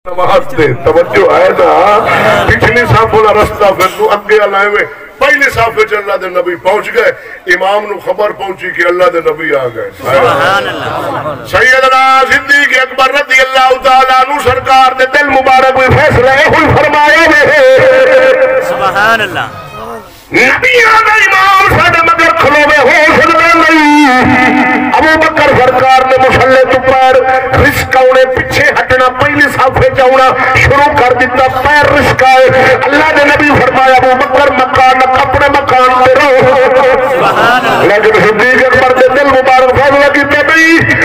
نماز دے توجہ ہے نا پچھلی صاف والا رستہ پھر تو اگے لائے ہوئے پہلی صاف وچ اللہ دے نبی پہنچ گئے امام نو خبر پہنچی کہ اللہ دے نبی آ گئے سبحان اللہ سیدنا صدیق اکبر رضی اللہ تعالی عنہ سرکار دے دل مبارک میں فیصلہ ہوئی فرمایا ہے سبحان اللہ نبیوں دا امام ساڈے مگر کھلوے ہو سکدا نہیں ابو بکر سرکار نے مصلی تو پیر رسک اونے پیچھے ہٹنا پہلی صفے چاونا شروع کر دیتا پیر رسکائے اللہ نے نبی فرمایا ابو بکر مکان اپنے مکان پہ رہو لیکن صدیق اکبر دے دل مبارک فیصلہ کی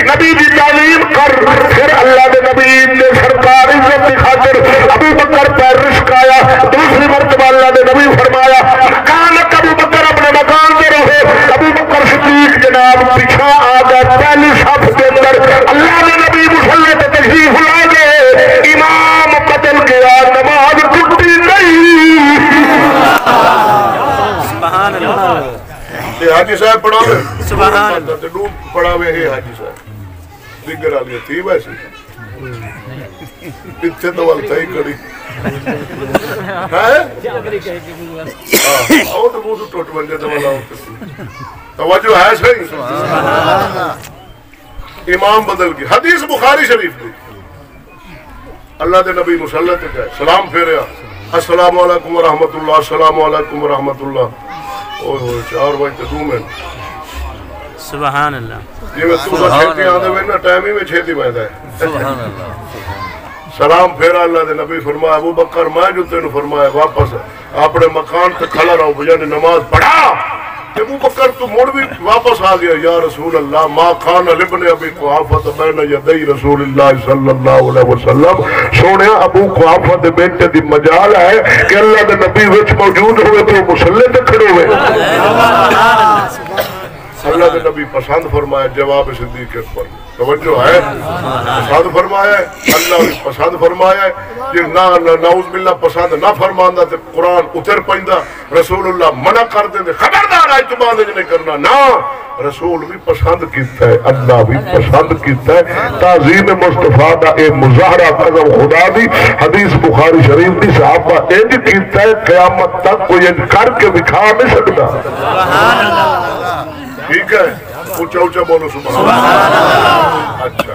نبی دی تعلیم کر پھر اللہ نے نبی نے سرکار عزت کی خاطر ابو بکر پیر رسکایا دوسری مرتبہ اللہ نے نبی فرمایا مکان ابو بکر اپنے مکان پہ رہو ابو بکر صدیق جناب پیچھا آ گئے پہلی صف کے اندر اللہ نے نبی مصلی پہ تشریف لا گئے امام بدل گیا نماز ٹوٹی نہیں سبحان اللہ حاجی صاحب پڑھاوے سبحان اللہ ڈوب پڑھاوے ہے حاجی صاحب دیگر آلی تھی ویسے اتھے تو والتا ہی کڑی آؤ تو بہت ٹوٹ بن جاتا والا توجہ ہے صحیح امام بدل کی حدیث بخاری شریف دی اللہ دے نبی مصلی تے کہے سلام پھیریا السلام علیکم ورحمت اللہ السلام علیکم ورحمت اللہ اوہ ہوئے چار بھائی تے دو میں سبحان اللہ یہ میں تو چھیتی آدھے میں نا ٹائمی میں چھیتی بیندہ ہے سبحان اللہ سلام پھیرا اللہ دے نبی فرمایا ابو بکر میں جو تینو فرمایا واپس اپنے مکان تے کھلا رہو بجانے نماز پڑھا ابو بکر تو مڑ بھی واپس آ گیا یا رسول اللہ ما خان لبن ابی قحافہ بین یدی رسول اللہ صلی اللہ علیہ وسلم سونے ابو قحافہ دے بیٹے دی مجال ہے کہ اللہ دے نبی وچ موجود ہوئے تو مصلی تے کھڑے ہوئے اللہ دے نبی پسند فرمایا جواب صدیق اکبر توجہ ہے پسند فرمایا ہے اللہ بھی پسند فرمایا ہے جی نعوذ باللہ پسند نہ فرماندہ تے قرآن اتر پہندہ رسول اللہ منع کر دیں خبردار آج تمہاں دے نہیں کرنا نا رسول بھی پسند کیتا ہے اللہ بھی پسند کیتا ہے تعظیم مصطفیٰ دا اے مظاہرہ قدم خدا دی حدیث بخاری شریف دی صحابہ انج کیتا ہے قیامت تک کوئی انج کر کے دکھا نہیں سکتا سبحان اللہ ٹھیک ہے اونچا اونچا بولو سبحان اللہ اچھا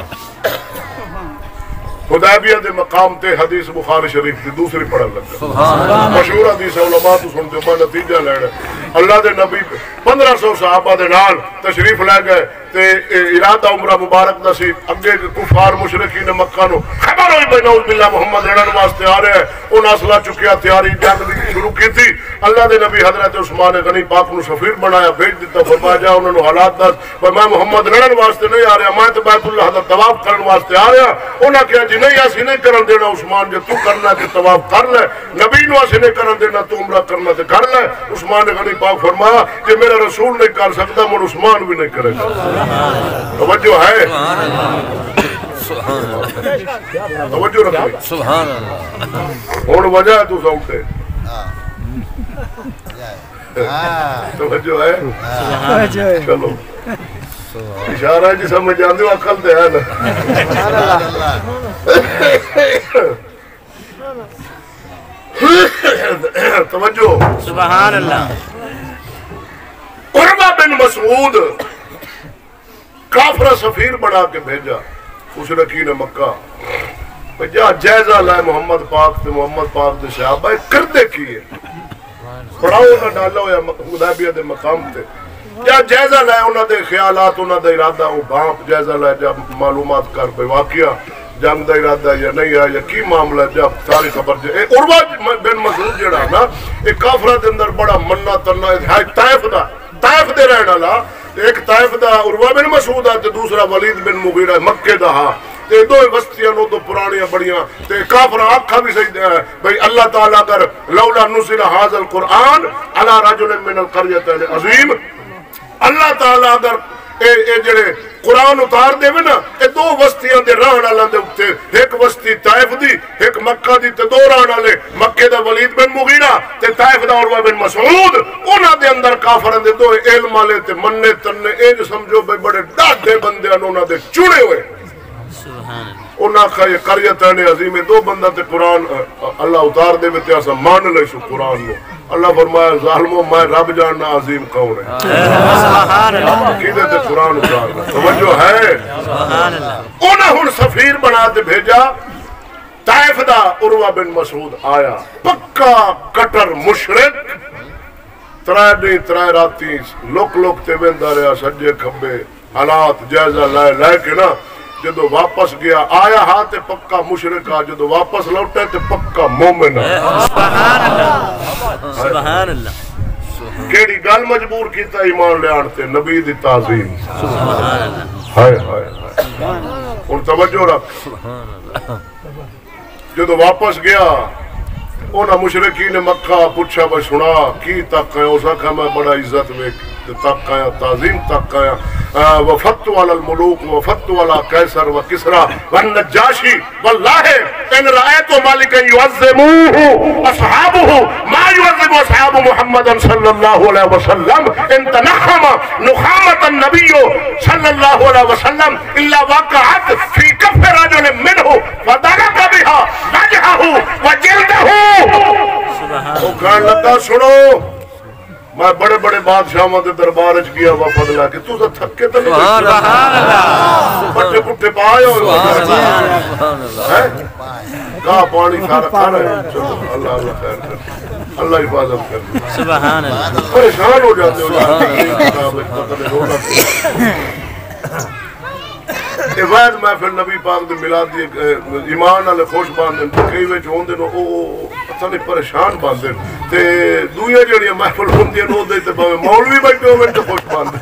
حدیبیہ دے مقام تے حدیث بخاری شریف دی دوسری پڑھن لگا مشہور حدیث علماء تو سنتے میں نتیجہ لینا اللہ دے نبی 1500 صحابہ دے نال تشریف لے گئے تے ارادہ عمرہ مبارک دا سی اگے کفار مشرکین مکہ نو خبر ہوئی بے نعوذ باللہ محمد لڑن واسطے آ رہے ہیں ان اصلہ چکیا تیاری جنگ دی شروع کی تھی اللہ دے نبی حضرت عثمان غنی پاک نو سفیر بنایا بھیج دیتا فرمایا جا انہوں نے حالات دس میں محمد لڑن واسطے نہیں آ رہا میں تو بیت اللہ حضرت طواف کرن واسطے آ رہا انہاں کہا جی نہیں ایسی نہیں کرن دینا عثمان جو تو کرنا کہ طواف کر لے نبی نو ایسی نہیں کرن دینا تو عمرہ کرنا تے کر لے عثمان غنی پاک فرمایا کہ میرا رسول نہیں کر سکتا مر عثمان بھی نہیں کرے گا توجہ ہے توجہ رکھیں سبحان اللہ اور وجہ ہے تو سوٹے توجہ ہے چلو اشارہ جی سمجھ جاندے ہو عقل دے ہے نا توجہ سبحان اللہ عروہ بن مسعود کافرہ سفیر بنا کے بھیجا مشرکین مکہ جا جائزہ لائے محمد پاک تے محمد پاک دے صحابہ کردے کیے پڑھاؤ نہ ڈالا ہویا حدیبیہ دے مقام تے جا جائزہ لائے انہاں دے خیالات انہاں دے ارادہ وہ بھانپ جائزہ لائے جب معلومات کر پہ واقعہ جنگ دا ارادہ یا نہیں ہے یا کی معاملہ جب ساری خبر جائے عروہ بن مسعود جڑا نا ایک کافرہ دے اندر بڑا منہ تنہ ہے طائف دے رہنا لا ایک طائف دا عروہ بن مسعود ہے دوسرا ولید بن مغیرہ مکہ دا ہاں تے دو وستیاں نو دو پرانیاں بڑیاں تے کافر آکھا بھی صحیح بھئی اللہ تعالیٰ اگر لولا نزل حاضر القرآن علی رجل من القریۃ العظیم اللہ تعالیٰ اگر اے جڑے قرآن اتار دے میں نا اے دو وستیاں دے رہن والے دے اوتے ایک وستی طائف دی ایک مکہ دی تے دو رہن والے مکے دا ولید بن مغیرہ تے طائف دا عروہ بن مسعود انہاں دے اندر کافراں دے دو علم والے تے مننے تننے اے جو سمجھو بے بڑے ڈاڈے بندے انہاں دے چنے ہوئے سبحان اللہ انہاں کا یہ قریتین عظیم دو بندہ تے قرآن اللہ اتار دے تے اسا مان لے شو قرآن نو اللہ فرمایا ظالمو میں رب جاننا عظیم کون ہے سبحان اللہ عقیدے تے قرآن اتارنا توجہ ہے سبحان اللہ انہاں ہن سفیر بنا تے بھیجا طائف دا عروہ بن مسعود آیا پکا کٹر مشرک ترائے دن ترائے راتی لوک لوک تے ویندا رہیا سجے کھبے حالات جائزہ لائے کے نا جدو واپس گیا آیا ہاتھ پکا مشرک آ جدو واپس لوٹے تے پکا مومن سبحان اللہ سبحان اللہ کیڑی گل مجبور کیتا ایمان لے آنتے نبی دی تعظیم سبحان اللہ ہائے ہائے ہائے اور توجہ رکھ جدو واپس گیا اونا مشرکین مکہ پوچھا بھائی سنا کی تک آیا اسا کہا میں بڑا عزت میں تک آیا تعظیم تک آیا وفت والا الملوک وفت والا قیصر و کسرا والنجاشی واللہ ان رأیت مالکا یعظموه اصحابه ما یعظم اصحاب محمد صلی اللہ علیہ وسلم ان تنخم نخامت النبی صلی اللہ علیہ وسلم الا وقعت فی کف رجل منه فضرب بها وجهه وجلده وہ کہنے لگا سنو میں بڑے بڑے بادشاہوں کے دربار چ گیا وفد لا کے تو تھکے تو نہیں سبحان اللہ پٹے پٹے پائے ہو کہاں پانی سارا کھا رہے ہیں چلو اللہ اللہ خیر کر اللہ حفاظت کر سبحان اللہ پریشان ہو جاتے ہو وید محفل نبی پاک دے میلاد دی ایمان والے خوش باندھن کئی وچ ہوندے نو او پتہ نہیں پریشان باندھن تے دوئے جڑی محفل ہوندی نو دے تے بھاویں مولوی بیٹھے ہوے تے خوش باندھن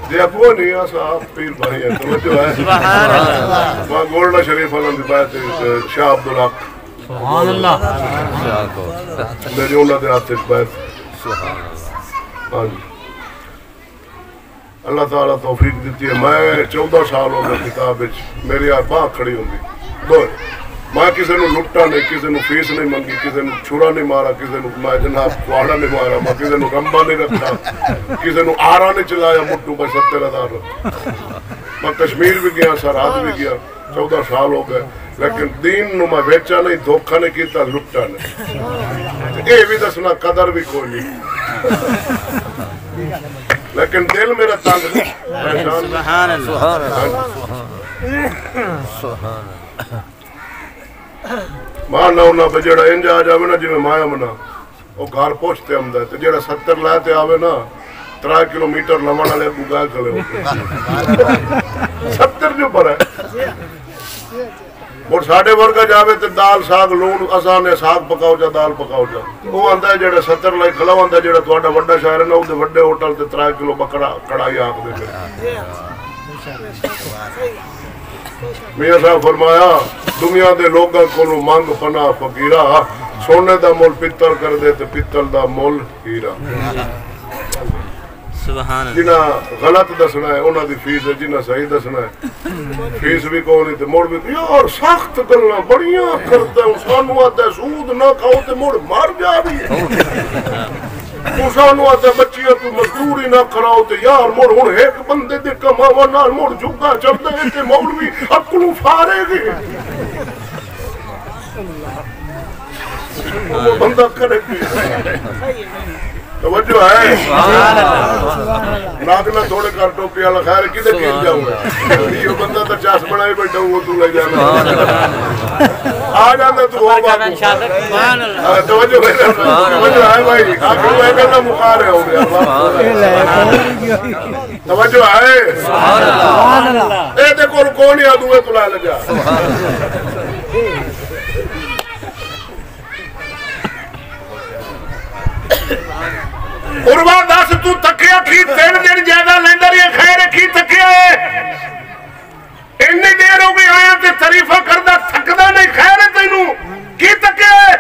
جی ابو نہیں صاحب پیر بھائی ہیں توجہ ہے سبحان اللہ وہاں گولڈا شریف والوں دی بات شاہ عبدالحق سبحان اللہ میری انہوں نے ہاتھ بیت اللہ تعالیٰ توفیق دیتی ہے میں 14 سال ہو گیا کتاب میری باہ کھڑی ہوں گی میں کسی نے لٹا نہیں کسی نے فیس نہیں منگی کسی نے چھرا نہیں مارا کسی نے میں جناب کوڑا نہیں مارا میں کسی نے رمبا نہیں رکھا کسی نے آرا نہیں چلایا مٹو بھائی 70,000 میں کشمیر بھی گیا سرحد بھی گیا 14 سال ہو گئے لیکن دین نو میں بیچا نہیں دھوکھا نہیں کیتا لٹا نہیں یہ بھی دسنا قدر بھی کوئی نہیں لیکن دل میرا تنگ نہیں سبحان اللہ مانا ہونا پہ جڑا انج آ جاوے نا جی میں مایا منا وہ گھر پہنچتے ہم دے جڑا 70 لائے آوے نا 3 کلومیٹر لمن والے ابو گائے کھلے ہوتے 70 جو پر ہے اور ساڑھے ورگا جاوے تے دال ساگ لون اسانے ساگ پکاؤ جا دال پکاؤ جا وہ آندہ ہے جڑا 70 لائی کھلا آندہ ہے جڑا توڑا وڈا شہر ہے نا وہ دے وڈے ہوٹل تے 3 کلو بکڑا کڑائی آنکھ دے گئے میاں صاحب فرمایا دنیا دے لوگاں کو مانگ پناہ فقیرہ سونے دا مول پتر کر دے تے پتر دا مول ہیرا جنہ غلط دسنا ہے انہاں دی فیس ہے جنہ صحیح دسنا ہے فیس بھی کون نہیں تے موڑ بھی یار سخت گلاں بڑیاں کردا ہے سانو آتا ہے سود نہ کھاؤ تے موڑ مار جا بھی تو سانو آتا ہے بچیاں تو مزدوری نہ کراؤ تے یار موڑ ہن ایک بندے دے کماوا نال موڑ جھگا چڑھدے تے مولوی عقل فارے گے وہ بندہ کرے گی توجہ ہے ناک نہ تھوڑے کر ٹوپی والا خیر کدے کھیل جاؤں گا یہ بندہ تو چاس بنائی بیٹھا ہوں وہ تو لے جانا آ جانا تو ہو بات توجہ ہے بھائی آخر میں کہنا مقار ہے ہو گیا توجہ ہے اے دیکھو رکو نہیں آدھوے تو لائے لے جا عروہ دس تو تکیا کی 3 دن زیادہ لیندر یہ خیر کی تکیا ہے انی دیر ہو گئی آیا تے تعریفہ کردہ تھکدہ نہیں خیر ہے تینوں کی تکیا ہے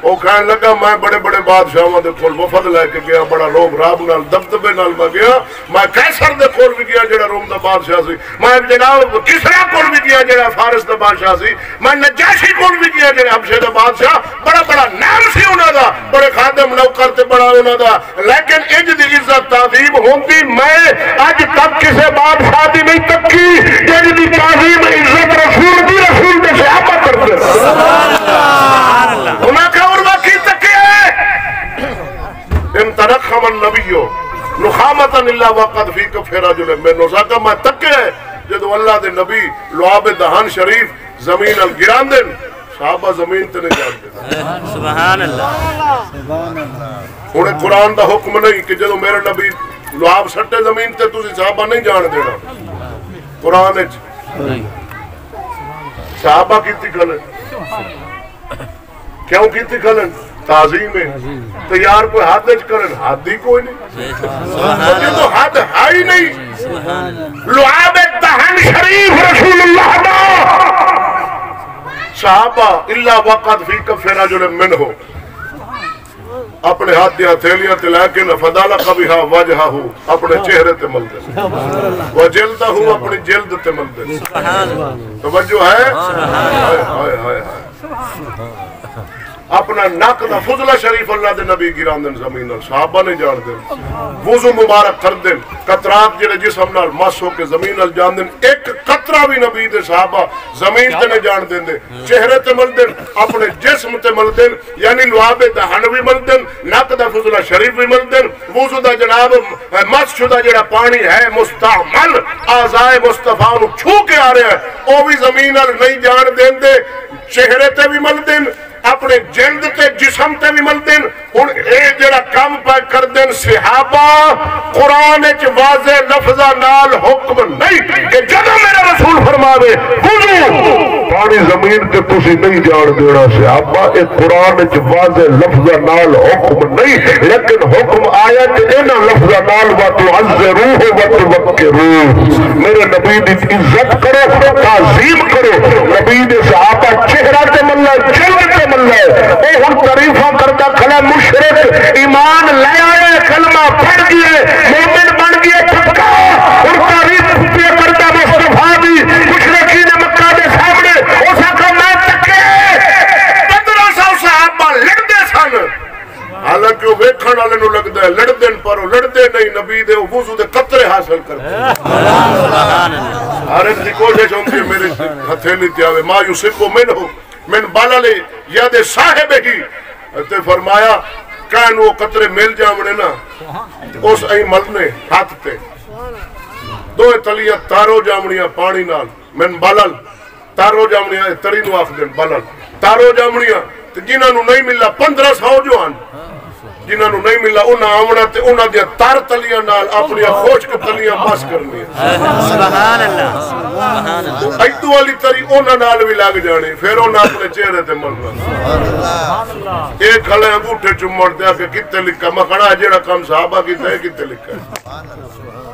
وہ کہنے لگا میں بڑے بڑے بادشاہوں دے کول وفد لے کے گیا بڑا روم راب نال دبدبے نال میں گیا میں قیصر دے کول بھی گیا جڑا روم دا بادشاہ سی میں جناب کسرا کول بھی گیا جڑا فارس دا بادشاہ سی میں نجاشی کول بھی گیا جڑا حبشے دا بادشاہ بڑا بڑا نام سی انہاں دا بڑے خادم نوکر تے بڑا انہاں دا لیکن انج دی عزت تعظیم ہوندی میں اج تک کسے بادشاہ دی نہیں تکی جڑی دی تعظیم عزت رسول دی رسول دے صحابہ کرتے سبحان اللہ انہاں کا اور واقعی تکے امتنخم النبیو نخامتا اللہ وقت فی کف رجل من نساکا میں تکے جدو اللہ دے نبی لعاب دہان شریف زمین الگران دن صحابہ زمین تے نہیں جان دے سبحان اللہ انہیں قرآن دا حکم نہیں کہ جدو میرے نبی لعاب سٹے زمین تے تُسی صحابہ نہیں جان دینا قرآن صحابہ کیتی کھلن کیوں کیتی کھلن تعظیم ہے تو یار کوئی حد کرن حد ہی کوئی نہیں مجھے تو حد ہے ہی نہیں لعاب دہن شریف رسول اللہ دا صحابہ اللہ وقت فی کف رجل منہو اپنے ہاتھ دیا تھیلیاں تلے کے فدالا قبیہا وجہا ہو اپنے چہرے تے مل دے وجلدہ ہو اپنی جلد تے مل دے توجہ ہے اپنا ناک دا فضلہ شریف اللہ دے نبی گران دن زمین صحابہ نے جان دن وضو مبارک کر دن قطرات جڑے جسم نال مس ہو کے زمین نال جان دن ایک قطرہ بھی نبی دے صحابہ زمین تے نے جان دن دے چہرے تے مل دن اپنے جسم تے مل دن یعنی لعاب دہن بھی مل دن ناک دا فضلہ شریف بھی مل دن وضو دا جناب مس شدہ جڑا پانی ہے مستعمل آزائے مصطفیٰ نو چھو کے آ رہے ہیں او بھی زمین نال نہیں جان دن دے چہرے تے بھی مل دن اپنے جلد تے جسم تے بھی مل دن ان اے جڑا کم پہ کر دن صحابہ قرآن اچ واضح لفظہ نال حکم نہیں کہ جدو میرا رسول فرماوے وضو پانی زمین تے تسی نہیں جان دینا صحابہ اے قرآن اچ واضح لفظہ نال حکم نہیں لیکن حکم آیا کہ اینا لفظہ نال وَتُعَزِّرُوهُ وَتُوَقِّرُوهُ میرے نبی دی عزت کرو تعظیم کرو نبی دے صحابہ چہرہ تے ملہ جلد تے ملہ اے ہن تعریفہ کردہ کھلا مشرک ایمان لے آئے کلمہ پڑھ گئے مومن بن گئے پھٹکا اور تعریف پہ کردہ مصطفیٰ دی مشرقین مکہ دے سامنے اس کا میں تکے 1500 صحابہ لڑدے سن حالانکہ وہ ویکھن والے نو لگدا ہے لڑ دین پر لڑدے نہیں نبی دے وضو دے قطرے حاصل کرتے ہر ایک دی کوشش ہوندی میرے ہتھیلی تے آوے ما یصب منہ من بالل ید صاحب ہی تے فرمایا کہن وہ قطرے مل جاونے نا اس ای ملنے ہاتھ تے دو تلیاں تارو جامنیاں پانی نال من بالل تارو جامنیاں تری نو آخ دین بالل تارو جامنیاں جنہاں نو نہیں ملا 1500 جو آن جنہاں نو نہیں ملا انہاں آمنا تے انہاں دیا تار تلیاں نال اپنی خوشک تلیاں پاس کرنی سبحان اللہ ایتو والی تری انہاں نال بھی لگ جانے پھر انہاں اپنے چہرے تے ملنا ایک کھلے انگوٹھے چمڑ دیا کہ کتے لکھا میں کھڑا جیڑا کام صحابہ کی تے کتے لکھا ہے